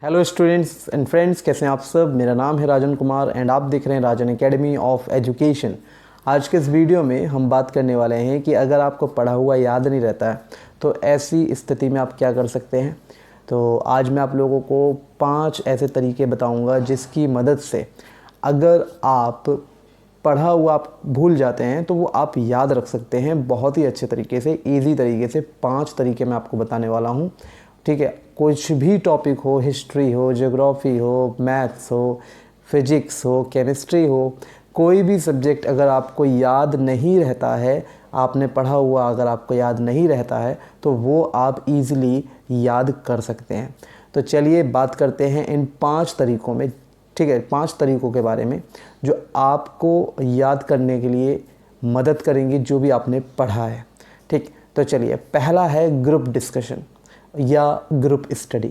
Hello students and friends, कैसे हैं आप सब। मेरा नाम है राजन कुमार एंड आप देख रहे हैं राजन एकेडमी ऑफ एजुकेशन। आज के इस वीडियो में हम बात करने वाले हैं कि अगर आपको पढ़ा हुआ याद नहीं रहता है तो ऐसी स्थिति में आप क्या कर सकते हैं। तो आज मैं आप लोगों को 5 ऐसे तरीके बताऊंगा जिसकी मदद से अगर आप पढ़ा हुआ आप भूल जाते हैं तो वो आप याद रख सकते हैं बहुत ही अच्छे तरीके से, ईजी तरीके से। 5 तरीके मैं आपको बताने वाला हूँ, ठीक है। कुछ भी टॉपिक हो, हिस्ट्री हो, ज्योग्राफी हो, मैथ्स हो, फिजिक्स हो, केमिस्ट्री हो, कोई भी सब्जेक्ट अगर आपको याद नहीं रहता है, आपने पढ़ा हुआ अगर आपको याद नहीं रहता है तो वो आप इजीली याद कर सकते हैं। तो चलिए बात करते हैं इन 5 तरीकों में, ठीक है, 5 तरीकों के बारे में जो आपको याद करने के लिए मदद करेंगे जो भी आपने पढ़ा है, ठीक। तो चलिए, पहला है ग्रुप डिस्कशन या ग्रुप स्टडी।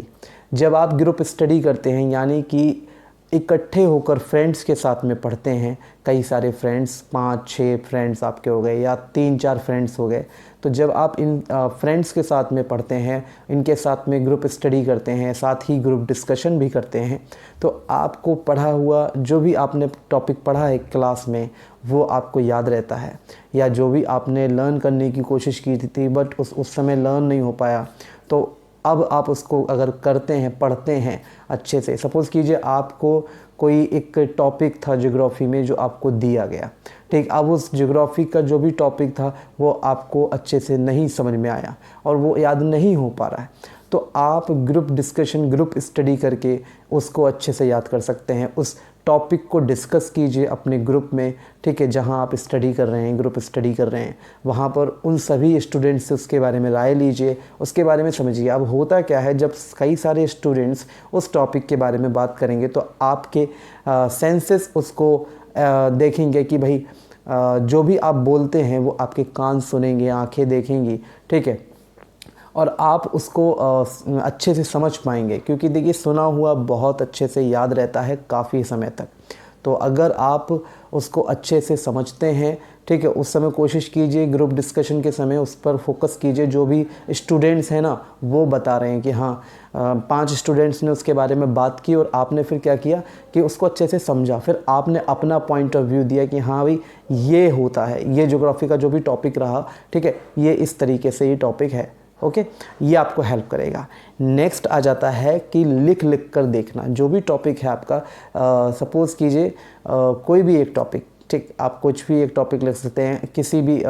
जब आप ग्रुप स्टडी करते हैं यानी कि इकट्ठे होकर फ्रेंड्स के साथ में पढ़ते हैं, कई सारे फ्रेंड्स, 5-6 फ्रेंड्स आपके हो गए या 3-4 फ्रेंड्स हो गए, तो जब आप इन फ्रेंड्स के साथ में पढ़ते हैं, इनके साथ में ग्रुप स्टडी करते हैं, साथ ही ग्रुप डिस्कशन भी करते हैं, तो आपको पढ़ा हुआ जो भी आपने टॉपिक पढ़ा है क्लास में वो आपको याद रहता है। या जो भी आपने लर्न करने की कोशिश की थी बट उस समय लर्न नहीं हो पाया, तो अब आप उसको अगर करते हैं, पढ़ते हैं अच्छे से। सपोज़ कीजिए आपको कोई एक टॉपिक था ज्योग्राफी में जो आपको दिया गया, ठीक। अब उस ज्योग्राफी का जो भी टॉपिक था वो आपको अच्छे से नहीं समझ में आया और वो याद नहीं हो पा रहा है, तो आप ग्रुप डिस्कशन, ग्रुप स्टडी करके उसको अच्छे से याद कर सकते हैं। उस टॉपिक को डिस्कस कीजिए अपने ग्रुप में, ठीक है, जहां आप स्टडी कर रहे हैं, ग्रुप स्टडी कर रहे हैं, वहां पर उन सभी स्टूडेंट्स से उसके बारे में राय लीजिए, उसके बारे में समझिए। अब होता क्या है, जब कई सारे स्टूडेंट्स उस टॉपिक के बारे में बात करेंगे तो आपके सेंसेस उसको देखेंगे कि भाई जो भी आप बोलते हैं वो आपके कान सुनेंगे, आंखें देखेंगी, ठीक है, और आप उसको अच्छे से समझ पाएंगे। क्योंकि देखिए, सुना हुआ बहुत अच्छे से याद रहता है काफ़ी समय तक। तो अगर आप उसको अच्छे से समझते हैं, ठीक है, उस समय कोशिश कीजिए, ग्रुप डिस्कशन के समय उस पर फोकस कीजिए। जो भी स्टूडेंट्स हैं ना वो बता रहे हैं कि हाँ 5 स्टूडेंट्स ने उसके बारे में बात की और आपने फिर क्या किया कि उसको अच्छे से समझा, फिर आपने अपना पॉइंट ऑफ व्यू दिया कि हाँ भाई ये होता है, ये ज्योग्राफी का जो भी टॉपिक रहा, ठीक है, ये इस तरीके से ये टॉपिक है, ओके। ये आपको हेल्प करेगा। नेक्स्ट आ जाता है कि लिख लिख कर देखना। जो भी टॉपिक है आपका, सपोज़ कीजिए कोई भी एक टॉपिक, ठीक, आप कुछ भी एक टॉपिक लिख सकते हैं किसी भी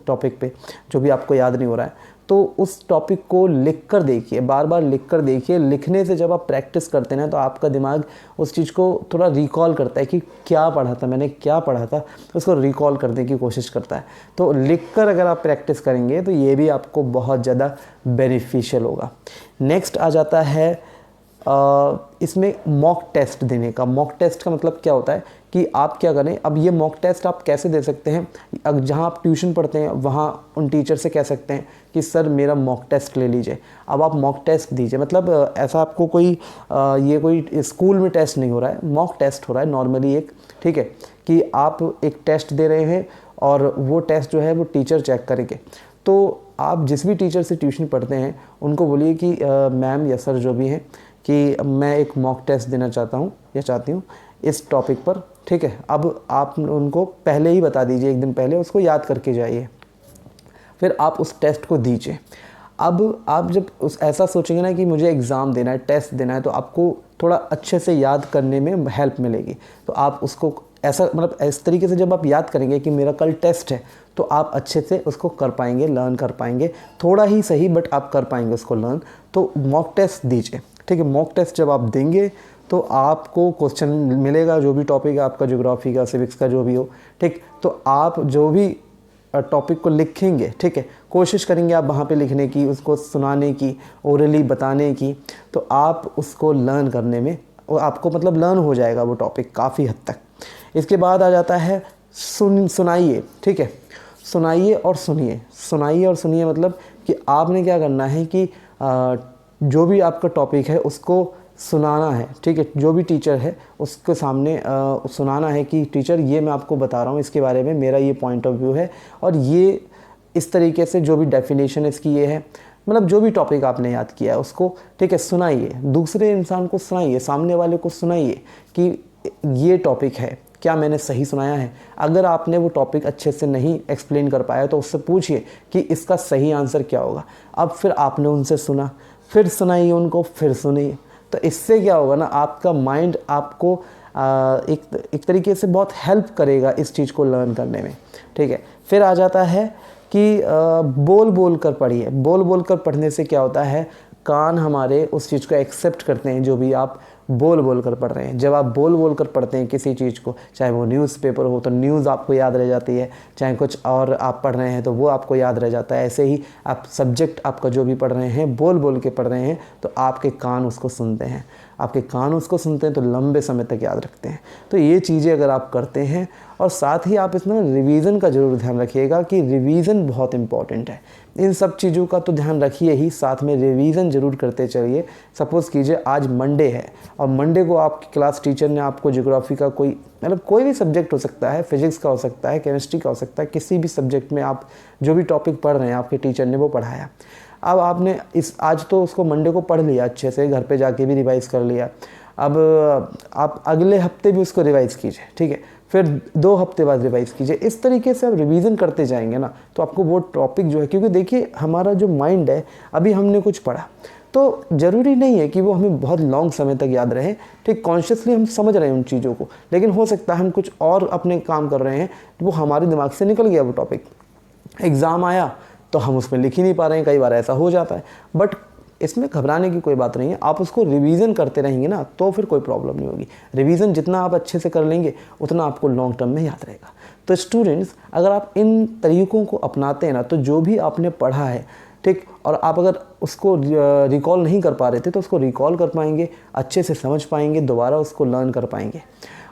टॉपिक पे जो भी आपको याद नहीं हो रहा है, तो उस टॉपिक को लिख कर देखिए, बार बार लिख कर देखिए। लिखने से जब आप प्रैक्टिस करते हैं तो आपका दिमाग उस चीज़ को थोड़ा रिकॉल करता है कि क्या पढ़ा था मैंने, क्या पढ़ा था, उसको रिकॉल करने की कोशिश करता है। तो लिख कर अगर आप प्रैक्टिस करेंगे तो ये भी आपको बहुत ज़्यादा बेनिफिशियल होगा। नेक्स्ट आ जाता है इसमें मॉक टेस्ट देने का। मॉक टेस्ट का मतलब क्या होता है कि आप क्या करें। अब ये मॉक टेस्ट आप कैसे दे सकते हैं, अब जहाँ आप ट्यूशन पढ़ते हैं वहाँ उन टीचर से कह सकते हैं कि सर मेरा मॉक टेस्ट ले लीजिए। अब आप मॉक टेस्ट दीजिए, मतलब ऐसा आपको कोई ये कोई स्कूल में टेस्ट नहीं हो रहा है, मॉक टेस्ट हो रहा है नॉर्मली एक, ठीक है, कि आप एक टेस्ट दे रहे हैं और वो टेस्ट जो है वो टीचर चेक करेंगे। तो आप जिस भी टीचर से ट्यूशन पढ़ते हैं उनको बोलिए कि मैम या सर जो भी हैं कि मैं एक मॉक टेस्ट देना चाहता हूँ या चाहती हूँ इस टॉपिक पर, ठीक है। अब आप उनको पहले ही बता दीजिए, एक दिन पहले उसको याद करके जाइए, फिर आप उस टेस्ट को दीजिए। अब आप जब उस ऐसा सोचेंगे ना कि मुझे एग्ज़ाम देना है, टेस्ट देना है, तो आपको थोड़ा अच्छे से याद करने में हेल्प मिलेगी। तो आप उसको ऐसा, मतलब इस तरीके से जब आप याद करेंगे कि मेरा कल टेस्ट है, तो आप अच्छे से उसको कर पाएंगे, लर्न कर पाएंगे, थोड़ा ही सही बट आप कर पाएंगे उसको लर्न। तो मॉक टेस्ट दीजिए, ठीक है। मॉक टेस्ट जब आप देंगे तो आपको क्वेश्चन मिलेगा, जो भी टॉपिक है आपका, ज्योग्राफी का, सिविक्स का, जो भी हो, ठीक। तो आप जो भी टॉपिक को लिखेंगे, ठीक है, कोशिश करेंगे आप वहाँ पे लिखने की, उसको सुनाने की, ओरली बताने की, तो आप उसको लर्न करने में आपको मतलब लर्न हो जाएगा वो टॉपिक काफ़ी हद तक। इसके बाद आ जाता है सुनाइए, ठीक है। सुनाइए और सुनिए, सुनाइए और सुनिए मतलब कि आपने क्या करना है कि जो भी आपका टॉपिक है उसको सुनाना है, ठीक है। जो भी टीचर है उसके सामने सुनाना है कि टीचर ये मैं आपको बता रहा हूँ, इसके बारे में मेरा ये पॉइंट ऑफ व्यू है और ये इस तरीके से जो भी डेफिनेशन इसकी ये है, मतलब जो भी टॉपिक आपने याद किया है उसको, ठीक है, सुनाइए, दूसरे इंसान को सुनाइए, सामने वाले को सुनाइए कि ये टॉपिक है, क्या मैंने सही सुनाया है। अगर आपने वो टॉपिक अच्छे से नहीं एक्सप्लेन कर पाया तो उससे पूछिए कि इसका सही आंसर क्या होगा। अब फिर आपने उनसे सुना, फिर सुनाइए उनको, फिर सुनिए। तो इससे क्या होगा ना, आपका माइंड आपको एक तरीके से बहुत हेल्प करेगा इस चीज़ को लर्न करने में, ठीक है। फिर आ जाता है कि बोल बोल कर पढ़िए। बोल बोल कर पढ़ने से क्या होता है, कान हमारे उस चीज़ को एक्सेप्ट करते हैं जो भी आप बोल बोल कर पढ़ रहे हैं। जब आप बोल बोल कर पढ़ते हैं किसी चीज़ को, चाहे वो न्यूज़पेपर हो तो न्यूज़ आपको याद रह जाती है, चाहे कुछ और आप पढ़ रहे हैं तो वो आपको याद रह जाता है। ऐसे ही आप सब्जेक्ट आपका जो भी पढ़ रहे हैं बोल बोल के पढ़ रहे हैं तो आपके कान उसको सुनते हैं, आपके कान उसको सुनते हैं तो लंबे समय तक याद रखते हैं। तो ये चीज़ें अगर आप करते हैं, और साथ ही आप इसमें रिवीजन का ज़रूर ध्यान रखिएगा कि रिवीजन बहुत इंपॉर्टेंट है। इन सब चीज़ों का तो ध्यान रखिए ही, साथ में रिवीजन ज़रूर करते चलिए। सपोज़ कीजिए आज मंडे है और मंडे को आपकी क्लास टीचर ने आपको ज्योग्राफी का कोई, मतलब कोई भी सब्जेक्ट हो सकता है, फिजिक्स का हो सकता है, केमिस्ट्री का हो सकता है, किसी भी सब्जेक्ट में आप जो भी टॉपिक पढ़ रहे हैं आपके टीचर ने वो पढ़ाया। अब आपने आज तो उसको मंडे को पढ़ लिया अच्छे से, घर पे जाके भी रिवाइज़ कर लिया। अब आप अगले हफ्ते भी उसको रिवाइज़ कीजिए, ठीक है, फिर 2 हफ्ते बाद रिवाइज़ कीजिए। इस तरीके से आप रिवीजन करते जाएंगे ना तो आपको वो टॉपिक जो है, क्योंकि देखिए हमारा जो माइंड है, अभी हमने कुछ पढ़ा तो ज़रूरी नहीं है कि वो हमें बहुत लॉन्ग समय तक याद रहे, ठीक, कॉन्शियसली हम समझ रहे हैं उन चीज़ों को, लेकिन हो सकता है हम कुछ और अपने काम कर रहे हैं, वो हमारे दिमाग से निकल गया वो टॉपिक, एग्ज़ाम आया तो हम उसमें लिख ही नहीं पा रहे हैं, कई बार ऐसा हो जाता है। बट इसमें घबराने की कोई बात नहीं है, आप उसको रिवीजन करते रहेंगे ना तो फिर कोई प्रॉब्लम नहीं होगी। रिवीजन जितना आप अच्छे से कर लेंगे उतना आपको लॉन्ग टर्म में याद रहेगा। तो स्टूडेंट्स, अगर आप इन तरीक़ों को अपनाते हैं ना तो जो भी आपने पढ़ा है, ठीक, और आप अगर उसको रिकॉल नहीं कर पा रहे थे तो उसको रिकॉल कर पाएंगे, अच्छे से समझ पाएंगे, दोबारा उसको लर्न कर पाएंगे,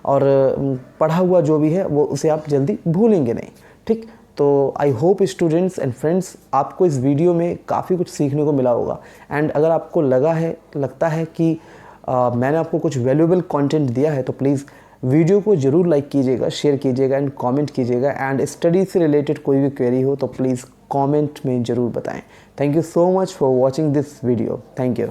और पढ़ा हुआ जो भी है वो उसे आप जल्दी भूलेंगे नहीं, ठीक। तो I hope students and friends, आपको इस वीडियो में काफ़ी कुछ सीखने को मिला होगा। एंड अगर आपको लगता है कि मैंने आपको कुछ वैल्यूएबल कंटेंट दिया है तो प्लीज़ वीडियो को ज़रूर लाइक कीजिएगा, शेयर कीजिएगा एंड कमेंट कीजिएगा। एंड स्टडी से रिलेटेड कोई भी क्वेरी हो तो प्लीज़ कमेंट में ज़रूर बताएं। Thank you so much for watching this video. Thank you.